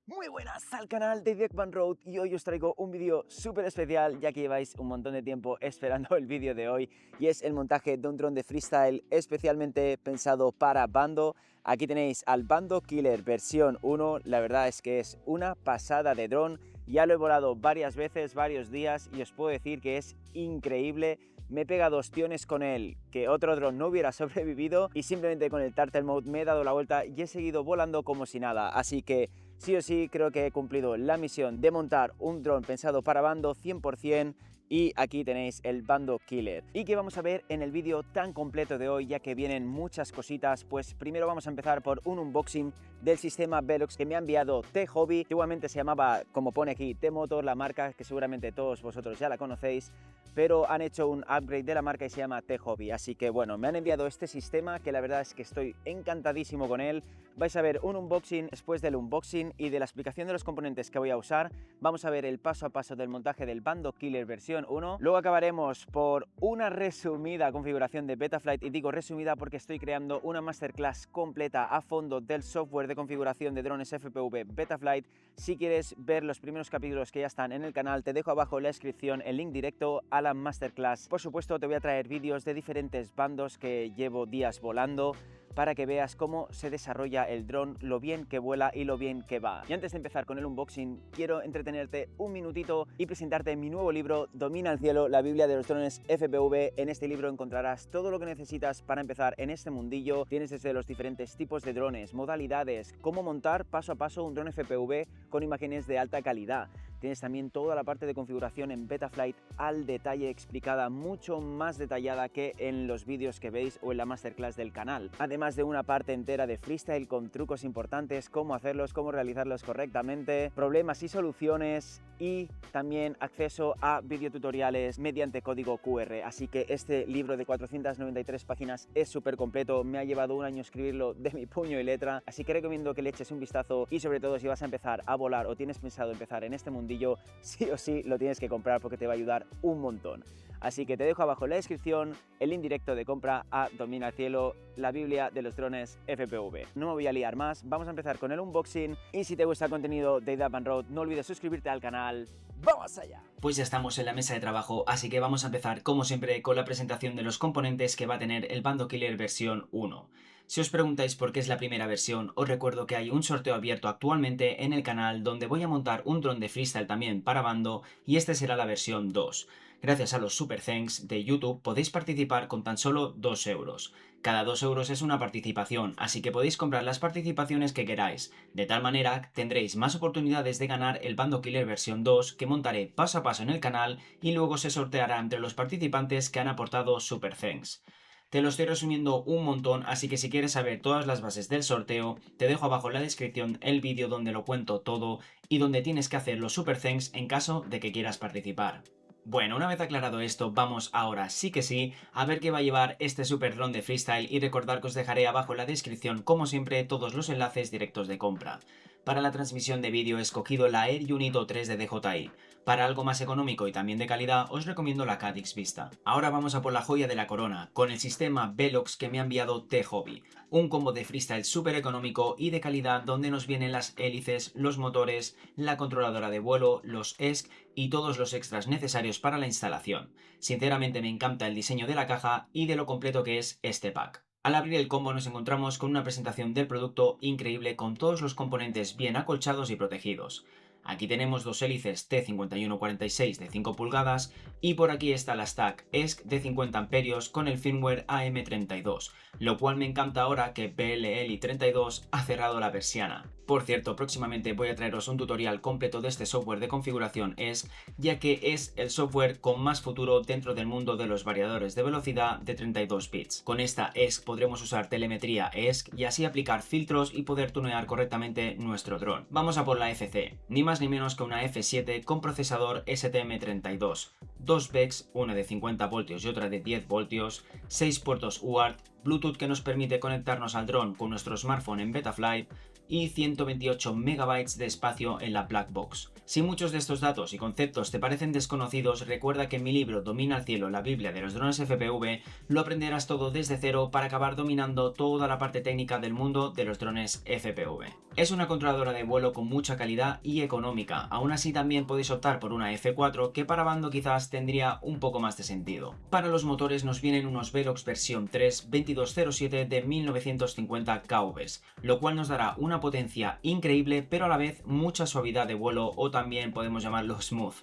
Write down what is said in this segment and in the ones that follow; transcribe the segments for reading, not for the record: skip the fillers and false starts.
Muy buenas al canal de Deckman Road y hoy os traigo un vídeo súper especial ya que lleváis un montón de tiempo esperando el vídeo de hoy y es el montaje de un dron de freestyle especialmente pensado para Bando. Aquí tenéis al Bando Killer versión 1, la verdad es que es una pasada de dron, ya lo he volado varias veces, varios días y os puedo decir que es increíble. Me he pegado ostiones con él que otro dron no hubiera sobrevivido y simplemente con el Turtle Mode me he dado la vuelta y he seguido volando como si nada, así que sí o sí creo que he cumplido la misión de montar un dron pensado para Bando 100%. Y aquí tenéis el Bando Killer. ¿Y qué vamos a ver en el vídeo tan completo de hoy? Ya que vienen muchas cositas. Pues primero vamos a empezar por un unboxing del sistema Velox que me ha enviado T-Hobby. Igualmente se llamaba, como pone aquí, T-Motor, la marca que seguramente todos vosotros ya la conocéis. Pero han hecho un upgrade de la marca y se llama T-Hobby. Así que bueno, me han enviado este sistema que la verdad es que estoy encantadísimo con él. Vais a ver un unboxing después del unboxing y de la explicación de los componentes que voy a usar. Vamos a ver el paso a paso del montaje del Bando Killer versión 1. Luego acabaremos por una resumida configuración de Betaflight, y digo resumida porque estoy creando una masterclass completa a fondo del software de configuración de drones FPV Betaflight. Si quieres ver los primeros capítulos que ya están en el canal, te dejo abajo en la descripción el link directo a la masterclass. Por supuesto, te voy a traer vídeos de diferentes bandos que llevo días volando, para que veas cómo se desarrolla el dron, lo bien que vuela y lo bien que va. Y antes de empezar con el unboxing, quiero entretenerte un minutito y presentarte mi nuevo libro, Domina el cielo, la Biblia de los drones FPV. En este libro encontrarás todo lo que necesitas para empezar en este mundillo. Tienes desde los diferentes tipos de drones, modalidades, cómo montar paso a paso un dron FPV con imágenes de alta calidad. Tienes también toda la parte de configuración en Betaflight al detalle, explicada mucho más detallada que en los vídeos que veis o en la masterclass del canal. Además de una parte entera de freestyle con trucos importantes, cómo hacerlos, cómo realizarlos correctamente, problemas y soluciones, y también acceso a videotutoriales mediante código QR. Así que este libro de 493 páginas es súper completo, me ha llevado un año escribirlo de mi puño y letra, así que recomiendo que le eches un vistazo y sobre todo si vas a empezar a volar o tienes pensado empezar en este mundillo, sí o sí lo tienes que comprar porque te va a ayudar un montón. Así que te dejo abajo en la descripción el link directo de compra a Domina el cielo, la Biblia de los drones FPV. No me voy a liar más, vamos a empezar con el unboxing y si te gusta el contenido de Deckman Road no olvides suscribirte al canal. ¡Vamos allá! Pues ya estamos en la mesa de trabajo, así que vamos a empezar como siempre con la presentación de los componentes que va a tener el Bando Killer versión 1. Si os preguntáis por qué es la primera versión, os recuerdo que hay un sorteo abierto actualmente en el canal donde voy a montar un dron de freestyle también para Bando y este será la versión 2. Gracias a los Super Thanks de YouTube podéis participar con tan solo 2 euros. Cada 2 euros es una participación, así que podéis comprar las participaciones que queráis. De tal manera tendréis más oportunidades de ganar el Bando Killer versión 2 que montaré paso a paso en el canal y luego se sorteará entre los participantes que han aportado Super Thanks. Te lo estoy resumiendo un montón, así que si quieres saber todas las bases del sorteo, te dejo abajo en la descripción el vídeo donde lo cuento todo y donde tienes que hacer los Super Thanks en caso de que quieras participar. Bueno, una vez aclarado esto, vamos ahora sí que sí a ver qué va a llevar este super dron de freestyle y recordar que os dejaré abajo en la descripción, como siempre, todos los enlaces directos de compra. Para la transmisión de vídeo he escogido la Air Unito 3 de DJI. Para algo más económico y también de calidad, os recomiendo la Caddx Vista. Ahora vamos a por la joya de la corona, con el sistema Velox que me ha enviado T-Hobby. Un combo de freestyle súper económico y de calidad donde nos vienen las hélices, los motores, la controladora de vuelo, los ESC y todos los extras necesarios para la instalación. Sinceramente me encanta el diseño de la caja y de lo completo que es este pack. Al abrir el combo nos encontramos con una presentación del producto increíble con todos los componentes bien acolchados y protegidos. Aquí tenemos dos hélices T5146 de 5 pulgadas y por aquí está la stack ESC de 50 amperios con el firmware AM32, lo cual me encanta ahora que BLLI32 ha cerrado la persiana. Por cierto, próximamente voy a traeros un tutorial completo de este software de configuración ESC, ya que es el software con más futuro dentro del mundo de los variadores de velocidad de 32 bits. Con esta ESC podremos usar telemetría ESC y así aplicar filtros y poder tunear correctamente nuestro dron. Vamos a por la FC, ni más ni menos que una F7 con procesador STM32, dos BECs, una de 50 voltios y otra de 10 voltios, 6 puertos UART, Bluetooth que nos permite conectarnos al dron con nuestro smartphone en Betaflight, y 128 MB de espacio en la Black Box. Si muchos de estos datos y conceptos te parecen desconocidos, recuerda que en mi libro Domina el cielo, la Biblia de los drones FPV, lo aprenderás todo desde cero para acabar dominando toda la parte técnica del mundo de los drones FPV. Es una controladora de vuelo con mucha calidad y económica, aún así también podéis optar por una F4 que para bando quizás tendría un poco más de sentido. Para los motores nos vienen unos Velox versión 3 2207 de 1950 kVs, lo cual nos dará una potencia increíble pero a la vez mucha suavidad de vuelo, o también podemos llamarlo smooth,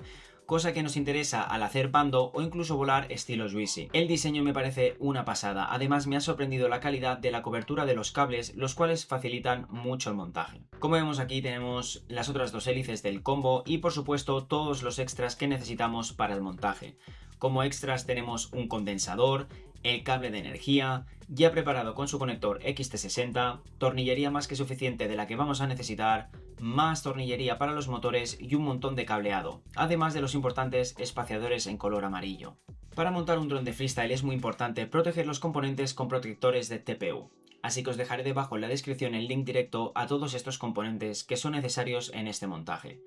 cosa que nos interesa al hacer bando o incluso volar estilo Juicy. El diseño me parece una pasada, además me ha sorprendido la calidad de la cobertura de los cables, los cuales facilitan mucho el montaje. Como vemos aquí tenemos las otras dos hélices del combo y por supuesto todos los extras que necesitamos para el montaje. Como extras tenemos un condensador, el cable de energía, ya preparado con su conector XT60, tornillería más que suficiente de la que vamos a necesitar, más tornillería para los motores y un montón de cableado, además de los importantes espaciadores en color amarillo. Para montar un dron de freestyle es muy importante proteger los componentes con protectores de TPU, así que os dejaré debajo en la descripción el link directo a todos estos componentes que son necesarios en este montaje.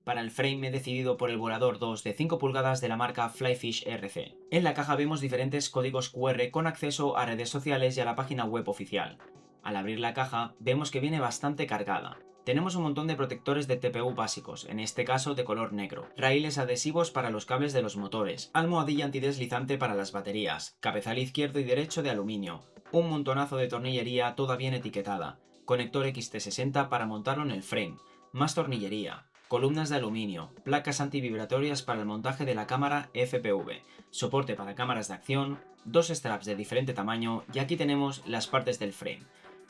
Para el frame me he decidido por el volador 2 de 5 pulgadas de la marca Flyfish RC. En la caja vemos diferentes códigos QR con acceso a redes sociales y a la página web oficial. Al abrir la caja vemos que viene bastante cargada. Tenemos un montón de protectores de TPU básicos, en este caso de color negro, raíles adhesivos para los cables de los motores, almohadilla antideslizante para las baterías, cabezal izquierdo y derecho de aluminio, un montonazo de tornillería toda bien etiquetada, conector XT60 para montarlo en el frame, más tornillería, columnas de aluminio, placas antivibratorias para el montaje de la cámara FPV, soporte para cámaras de acción, dos straps de diferente tamaño y aquí tenemos las partes del frame.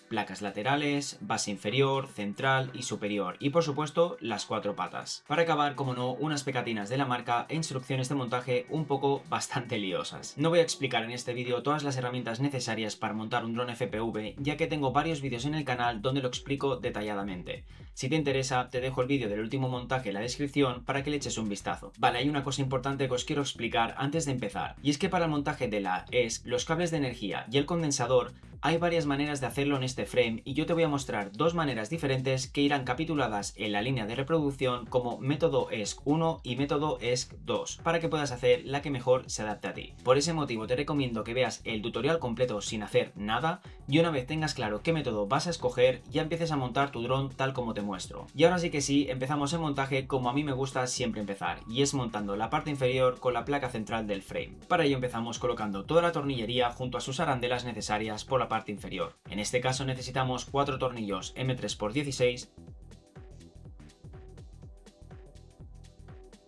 Placas laterales, base inferior, central y superior y por supuesto las cuatro patas. Para acabar, como no, unas pegatinas de la marca e instrucciones de montaje un poco bastante liosas. No voy a explicar en este vídeo todas las herramientas necesarias para montar un dron FPV, ya que tengo varios vídeos en el canal donde lo explico detalladamente. Si te interesa, te dejo el vídeo del último montaje en la descripción para que le eches un vistazo. Vale, hay una cosa importante que os quiero explicar antes de empezar, y es que para el montaje de la ESC, los cables de energía y el condensador, hay varias maneras de hacerlo en este frame y yo te voy a mostrar dos maneras diferentes que irán capituladas en la línea de reproducción como método ESC1 y método ESC2 para que puedas hacer la que mejor se adapte a ti. Por ese motivo te recomiendo que veas el tutorial completo sin hacer nada y una vez tengas claro qué método vas a escoger ya empieces a montar tu dron tal como te muestro. Y ahora sí que sí, empezamos el montaje como a mí me gusta siempre empezar, y es montando la parte inferior con la placa central del frame. Para ello empezamos colocando toda la tornillería junto a sus arandelas necesarias por la parte inferior. En este caso necesitamos 4 tornillos M3x16,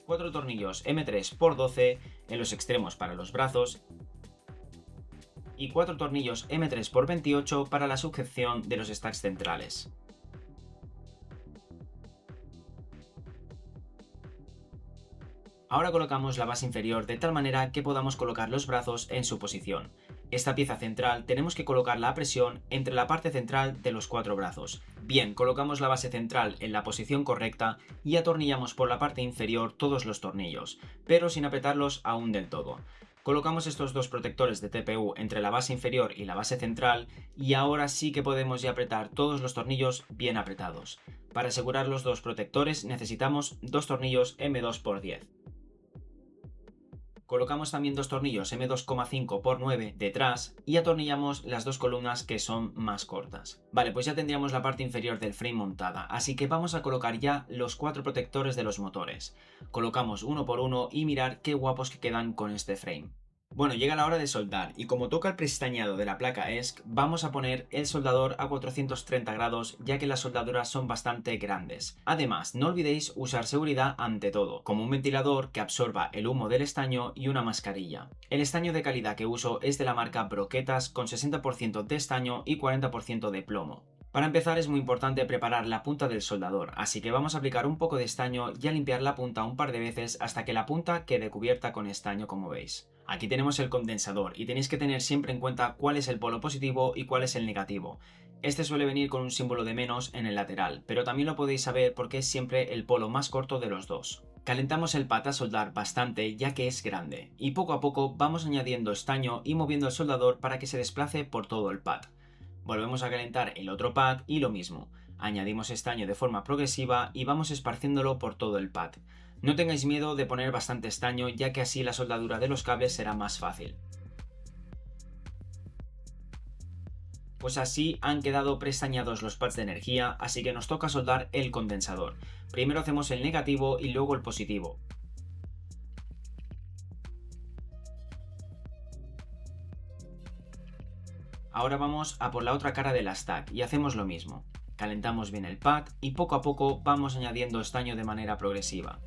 4 tornillos M3x12 en los extremos para los brazos y 4 tornillos M3x28 para la sujeción de los stacks centrales. Ahora colocamos la base inferior de tal manera que podamos colocar los brazos en su posición. Esta pieza central tenemos que colocarla a presión entre la parte central de los 4 brazos. Bien, colocamos la base central en la posición correcta y atornillamos por la parte inferior todos los tornillos, pero sin apretarlos aún del todo. Colocamos estos dos protectores de TPU entre la base inferior y la base central y ahora sí que podemos ya apretar todos los tornillos bien apretados. Para asegurar los dos protectores necesitamos dos tornillos M2x10. Colocamos también dos tornillos M2,5x9 detrás y atornillamos las dos columnas que son más cortas. Vale, pues ya tendríamos la parte inferior del frame montada, así que vamos a colocar ya los 4 protectores de los motores. Colocamos uno por uno y mirar qué guapos que quedan con este frame. Bueno, llega la hora de soldar y como toca el prestañado de la placa ESC, vamos a poner el soldador a 430 grados ya que las soldaduras son bastante grandes. Además, no olvidéis usar seguridad ante todo, como un ventilador que absorba el humo del estaño y una mascarilla. El estaño de calidad que uso es de la marca Broquetas con 60% de estaño y 40% de plomo. Para empezar es muy importante preparar la punta del soldador, así que vamos a aplicar un poco de estaño y a limpiar la punta un par de veces hasta que la punta quede cubierta con estaño como veis. Aquí tenemos el condensador y tenéis que tener siempre en cuenta cuál es el polo positivo y cuál es el negativo. Este suele venir con un símbolo de menos en el lateral, pero también lo podéis saber porque es siempre el polo más corto de los dos. Calentamos el pad a soldar bastante ya que es grande, y poco a poco vamos añadiendo estaño y moviendo el soldador para que se desplace por todo el pad. Volvemos a calentar el otro pad y lo mismo. Añadimos estaño de forma progresiva y vamos esparciéndolo por todo el pad. No tengáis miedo de poner bastante estaño, ya que así la soldadura de los cables será más fácil. Pues así han quedado preestañados los pads de energía, así que nos toca soldar el condensador. Primero hacemos el negativo y luego el positivo. Ahora vamos a por la otra cara de la stack y hacemos lo mismo. Calentamos bien el pad y poco a poco vamos añadiendo estaño de manera progresiva.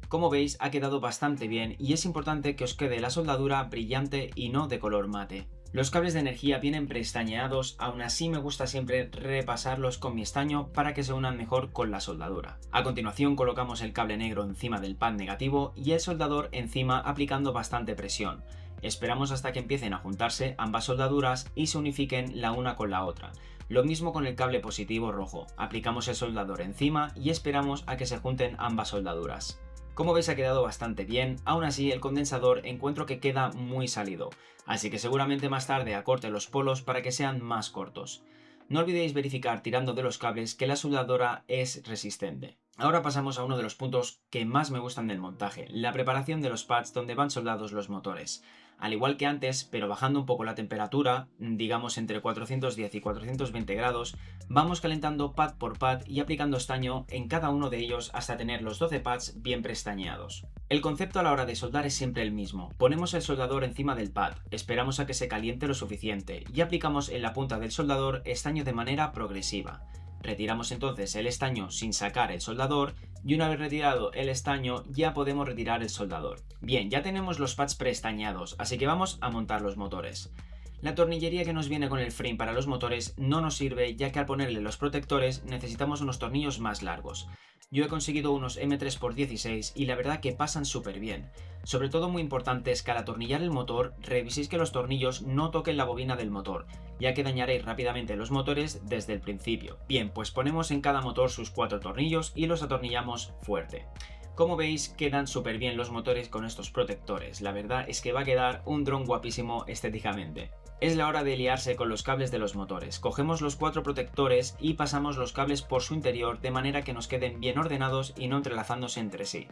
Como veis, ha quedado bastante bien y es importante que os quede la soldadura brillante y no de color mate. Los cables de energía vienen preestañados, aún así me gusta siempre repasarlos con mi estaño para que se unan mejor con la soldadura. A continuación colocamos el cable negro encima del pad negativo y el soldador encima aplicando bastante presión. Esperamos hasta que empiecen a juntarse ambas soldaduras y se unifiquen la una con la otra. Lo mismo con el cable positivo rojo, aplicamos el soldador encima y esperamos a que se junten ambas soldaduras. Como veis ha quedado bastante bien, aún así el condensador encuentro que queda muy salido, así que seguramente más tarde acorte los polos para que sean más cortos. No olvidéis verificar tirando de los cables que la soldadura es resistente. Ahora pasamos a uno de los puntos que más me gustan del montaje, la preparación de los pads donde van soldados los motores. Al igual que antes, pero bajando un poco la temperatura, digamos entre 410 y 420 grados, vamos calentando pad por pad y aplicando estaño en cada uno de ellos hasta tener los 12 pads bien preestañados. El concepto a la hora de soldar es siempre el mismo. Ponemos el soldador encima del pad, esperamos a que se caliente lo suficiente y aplicamos en la punta del soldador estaño de manera progresiva. Retiramos entonces el estaño sin sacar el soldador y una vez retirado el estaño ya podemos retirar el soldador. Bien, ya tenemos los pads preestañados, así que vamos a montar los motores. La tornillería que nos viene con el frame para los motores no nos sirve, ya que al ponerle los protectores necesitamos unos tornillos más largos. Yo he conseguido unos M3x16 y la verdad que pasan súper bien. Sobre todo muy importante es que al atornillar el motor reviséis que los tornillos no toquen la bobina del motor, ya que dañaréis rápidamente los motores desde el principio. Bien, pues ponemos en cada motor sus 4 tornillos y los atornillamos fuerte. Como veis quedan súper bien los motores con estos protectores, la verdad es que va a quedar un dron guapísimo estéticamente. Es la hora de liarse con los cables de los motores. Cogemos los 4 protectores y pasamos los cables por su interior de manera que nos queden bien ordenados y no entrelazándose entre sí.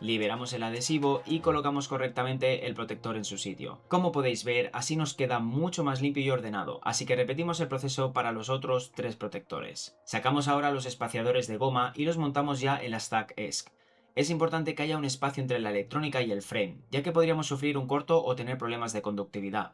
Liberamos el adhesivo y colocamos correctamente el protector en su sitio. Como podéis ver, así nos queda mucho más limpio y ordenado, así que repetimos el proceso para los otros 3 protectores. Sacamos ahora los espaciadores de goma y los montamos ya en la stack ESC. Es importante que haya un espacio entre la electrónica y el frame, ya que podríamos sufrir un corto o tener problemas de conductividad.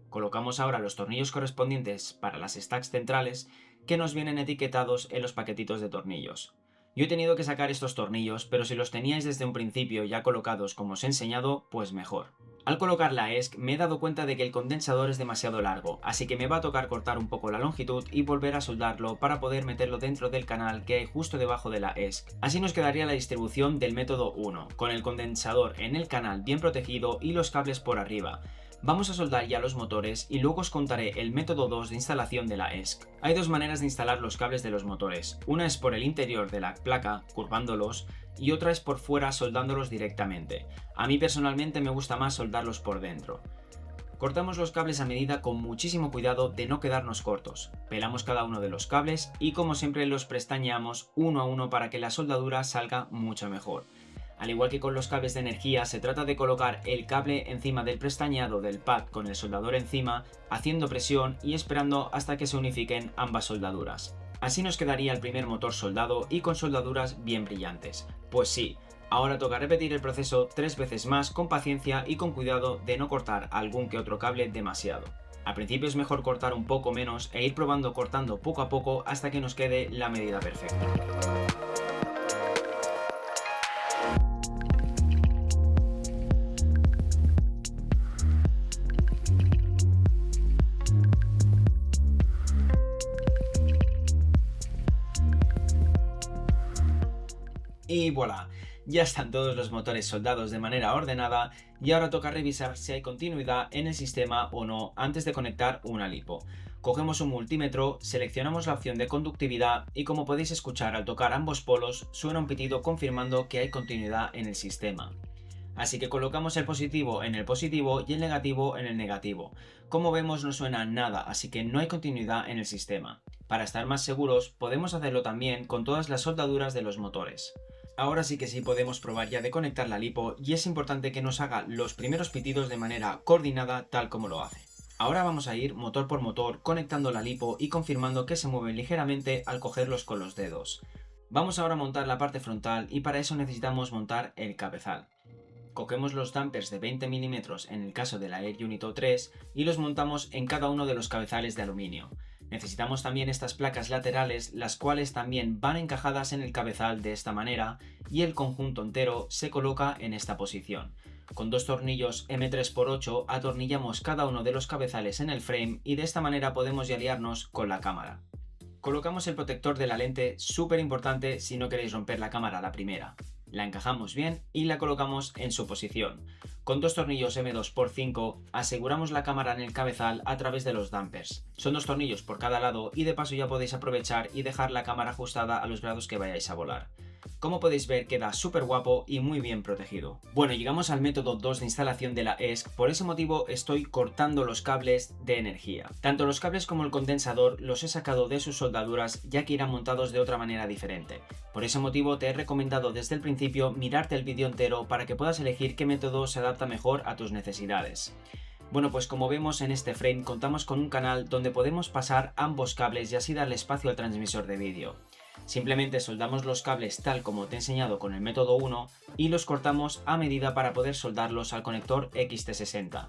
Colocamos ahora los tornillos correspondientes para las stacks centrales que nos vienen etiquetados en los paquetitos de tornillos. Yo he tenido que sacar estos tornillos, pero si los teníais desde un principio ya colocados como os he enseñado, pues mejor. Al colocar la ESC me he dado cuenta de que el condensador es demasiado largo, así que me va a tocar cortar un poco la longitud y volver a soldarlo para poder meterlo dentro del canal que hay justo debajo de la ESC. Así nos quedaría la distribución del método 1, con el condensador en el canal bien protegido y los cables por arriba. Vamos a soldar ya los motores y luego os contaré el método 2 de instalación de la ESC. Hay dos maneras de instalar los cables de los motores. Una es por el interior de la placa, curvándolos, y otra es por fuera soldándolos directamente. A mí personalmente me gusta más soldarlos por dentro. Cortamos los cables a medida con muchísimo cuidado de no quedarnos cortos. Pelamos cada uno de los cables y como siempre los prestañamos uno a uno para que la soldadura salga mucho mejor. Al igual que con los cables de energía, se trata de colocar el cable encima del prestañado del pad con el soldador encima, haciendo presión y esperando hasta que se unifiquen ambas soldaduras. Así nos quedaría el primer motor soldado y con soldaduras bien brillantes. Pues sí, ahora toca repetir el proceso 3 veces más con paciencia y con cuidado de no cortar algún que otro cable demasiado. Al principio es mejor cortar un poco menos e ir probando cortando poco a poco hasta que nos quede la medida perfecta. Y voilà, ya están todos los motores soldados de manera ordenada y ahora toca revisar si hay continuidad en el sistema o no antes de conectar una lipo. Cogemos un multímetro, seleccionamos la opción de conductividad y como podéis escuchar al tocar ambos polos suena un pitido confirmando que hay continuidad en el sistema. Así que colocamos el positivo en el positivo y el negativo en el negativo. Como vemos no suena nada, así que no hay continuidad en el sistema. Para estar más seguros podemos hacerlo también con todas las soldaduras de los motores. Ahora sí que sí podemos probar ya de conectar la lipo y es importante que nos haga los primeros pitidos de manera coordinada tal como lo hace. Ahora vamos a ir motor por motor conectando la lipo y confirmando que se mueven ligeramente al cogerlos con los dedos. Vamos ahora a montar la parte frontal y para eso necesitamos montar el cabezal. Cogemos los dampers de 20 mm en el caso de la Air Unito 3 y los montamos en cada uno de los cabezales de aluminio. Necesitamos también estas placas laterales, las cuales también van encajadas en el cabezal de esta manera y el conjunto entero se coloca en esta posición. Con dos tornillos M3x8 atornillamos cada uno de los cabezales en el frame y de esta manera podemos ya aliarnos con la cámara. Colocamos el protector de la lente, súper importante si no queréis romper la cámara a la primera. La encajamos bien y la colocamos en su posición. Con dos tornillos M2x5 aseguramos la cámara en el cabezal a través de los dampers. Son dos tornillos por cada lado y de paso ya podéis aprovechar y dejar la cámara ajustada a los grados que vayáis a volar. Como podéis ver queda súper guapo y muy bien protegido. Bueno, llegamos al método 2 de instalación de la ESC, por ese motivo estoy cortando los cables de energía. Tanto los cables como el condensador los he sacado de sus soldaduras ya que irán montados de otra manera diferente. Por ese motivo te he recomendado desde el principio mirarte el vídeo entero para que puedas elegir qué método se adapta mejor a tus necesidades. Bueno, pues como vemos en este frame contamos con un canal donde podemos pasar ambos cables y así darle espacio al transmisor de vídeo. Simplemente soldamos los cables tal como te he enseñado con el método 1 y los cortamos a medida para poder soldarlos al conector XT60.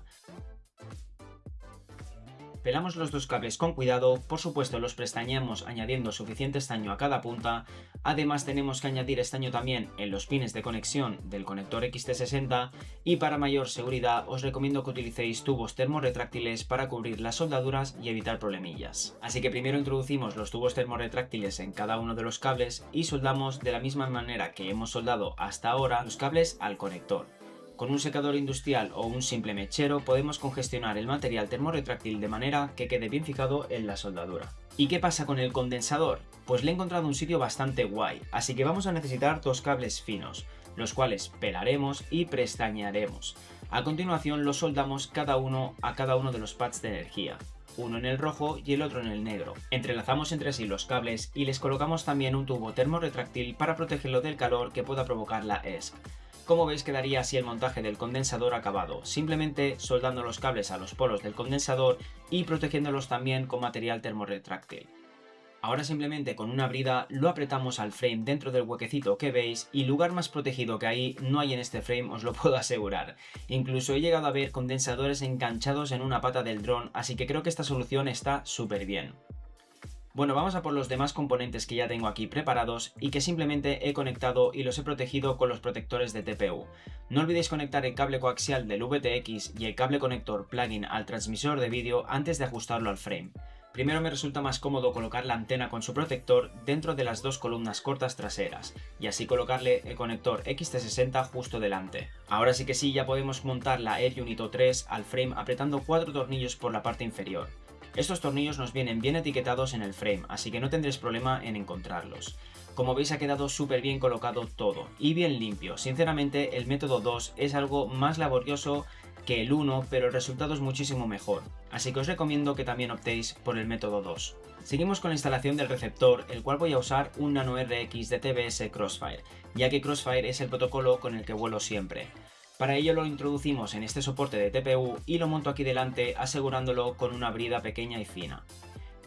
Pelamos los dos cables con cuidado, por supuesto los prestañamos añadiendo suficiente estaño a cada punta, además tenemos que añadir estaño también en los pines de conexión del conector XT60 y para mayor seguridad os recomiendo que utilicéis tubos termorretráctiles para cubrir las soldaduras y evitar problemillas. Así que primero introducimos los tubos termorretráctiles en cada uno de los cables y soldamos de la misma manera que hemos soldado hasta ahora los cables al conector. Con un secador industrial o un simple mechero podemos congestionar el material termorretráctil de manera que quede bien fijado en la soldadura. ¿Y qué pasa con el condensador? Pues le he encontrado un sitio bastante guay, así que vamos a necesitar dos cables finos, los cuales pelaremos y prestañaremos. A continuación los soldamos cada uno a cada uno de los pads de energía, uno en el rojo y el otro en el negro. Entrelazamos entre sí los cables y les colocamos también un tubo termorretráctil para protegerlo del calor que pueda provocar la ESC. Como veis quedaría así el montaje del condensador acabado, simplemente soldando los cables a los polos del condensador y protegiéndolos también con material termorretráctil. Ahora simplemente con una brida lo apretamos al frame dentro del huequecito que veis y lugar más protegido que ahí no hay en este frame, os lo puedo asegurar. Incluso he llegado a ver condensadores enganchados en una pata del dron, así que creo que esta solución está súper bien. Bueno, vamos a por los demás componentes que ya tengo aquí preparados y que simplemente he conectado y los he protegido con los protectores de TPU. No olvidéis conectar el cable coaxial del VTX y el cable conector plugin al transmisor de vídeo antes de ajustarlo al frame. Primero me resulta más cómodo colocar la antena con su protector dentro de las dos columnas cortas traseras y así colocarle el conector XT60 justo delante. Ahora sí que sí, ya podemos montar la Air Unito 3 al frame apretando 4 tornillos por la parte inferior. Estos tornillos nos vienen bien etiquetados en el frame, así que no tendréis problema en encontrarlos. Como veis ha quedado súper bien colocado todo y bien limpio. Sinceramente el método 2 es algo más laborioso que el 1, pero el resultado es muchísimo mejor, así que os recomiendo que también optéis por el método 2. Seguimos con la instalación del receptor, el cual voy a usar un Nano RX de TBS Crossfire, ya que Crossfire es el protocolo con el que vuelo siempre. Para ello lo introducimos en este soporte de TPU y lo monto aquí delante asegurándolo con una brida pequeña y fina.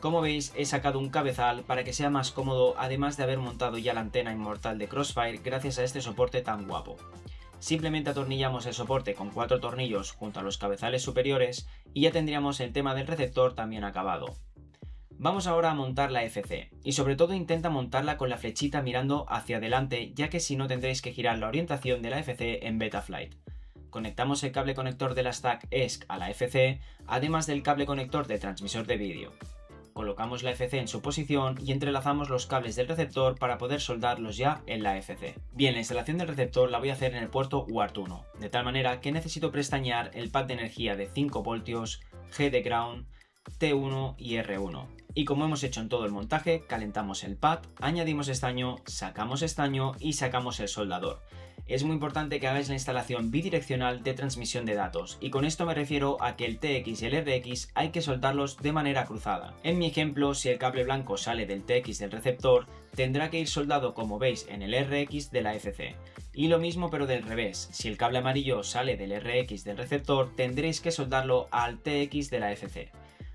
Como veis he sacado un cabezal para que sea más cómodo, además de haber montado ya la antena inmortal de Crossfire gracias a este soporte tan guapo. Simplemente atornillamos el soporte con 4 tornillos junto a los cabezales superiores y ya tendríamos el tema del receptor también acabado. Vamos ahora a montar la FC, y sobre todo intenta montarla con la flechita mirando hacia adelante, ya que si no tendréis que girar la orientación de la FC en Betaflight. Conectamos el cable conector de la stack ESC a la FC, además del cable conector de transmisor de vídeo. Colocamos la FC en su posición y entrelazamos los cables del receptor para poder soldarlos ya en la FC. Bien, la instalación del receptor la voy a hacer en el puerto UART 1, de tal manera que necesito prestañar el pad de energía de 5 voltios, G de ground, T1 y R1. Y como hemos hecho en todo el montaje, calentamos el pad, añadimos estaño, sacamos estaño y sacamos el soldador. Es muy importante que hagáis la instalación bidireccional de transmisión de datos, y con esto me refiero a que el TX y el RX hay que soltarlos de manera cruzada. En mi ejemplo, si el cable blanco sale del TX del receptor, tendrá que ir soldado como veis en el RX de la FC. Y lo mismo pero del revés, si el cable amarillo sale del RX del receptor, tendréis que soldarlo al TX de la FC.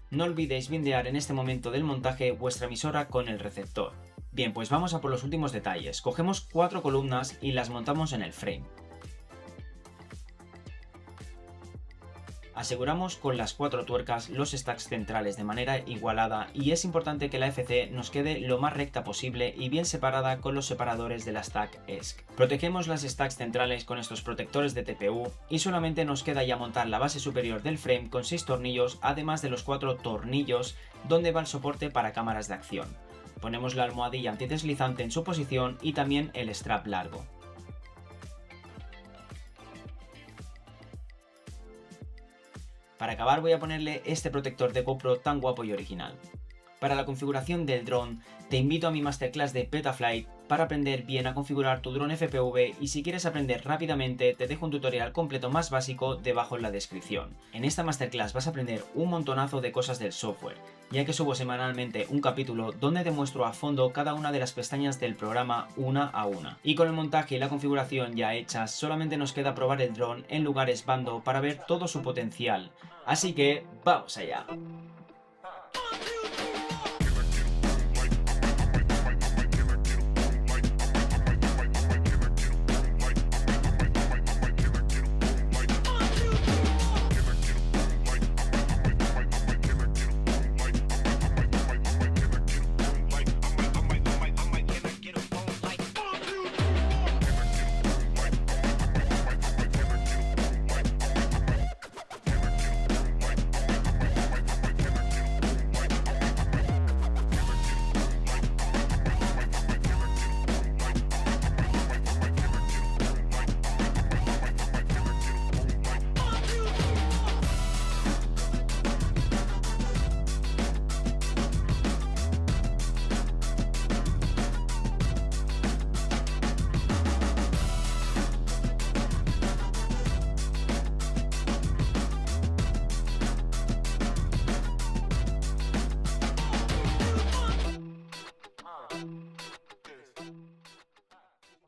No olvidéis bindear en este momento del montaje vuestra emisora con el receptor. Bien, pues vamos a por los últimos detalles. Cogemos 4 columnas y las montamos en el frame. Aseguramos con las 4 tuercas los stacks centrales de manera igualada, y es importante que la FC nos quede lo más recta posible y bien separada con los separadores de la stack ESC. Protegemos las stacks centrales con estos protectores de TPU y solamente nos queda ya montar la base superior del frame con 6 tornillos, además de los 4 tornillos donde va el soporte para cámaras de acción. Ponemos la almohadilla antideslizante en su posición y también el strap largo. Para acabar voy a ponerle este protector de GoPro tan guapo y original. Para la configuración del dron, te invito a mi masterclass de Betaflight para aprender bien a configurar tu dron FPV, y si quieres aprender rápidamente te dejo un tutorial completo más básico debajo en la descripción. En esta masterclass vas a aprender un montonazo de cosas del software, ya que subo semanalmente un capítulo donde te muestro a fondo cada una de las pestañas del programa una a una. Y con el montaje y la configuración ya hechas, solamente nos queda probar el dron en lugares bando para ver todo su potencial. Así que, ¡vamos allá!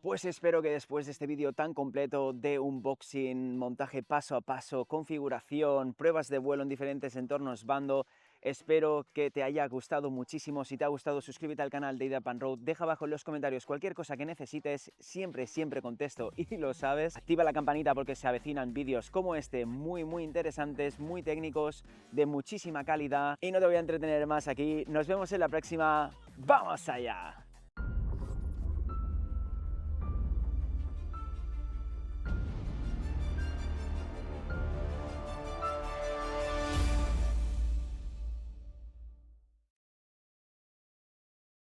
Pues espero que después de este vídeo tan completo de unboxing, montaje paso a paso, configuración, pruebas de vuelo en diferentes entornos bando, espero que te haya gustado muchísimo. Si te ha gustado, suscríbete al canal de IDAPAN Road, deja abajo en los comentarios cualquier cosa que necesites, siempre contesto y lo sabes. Activa la campanita porque se avecinan vídeos como este muy interesantes, muy técnicos, de muchísima calidad. Y no te voy a entretener más aquí, nos vemos en la próxima. ¡Vamos allá!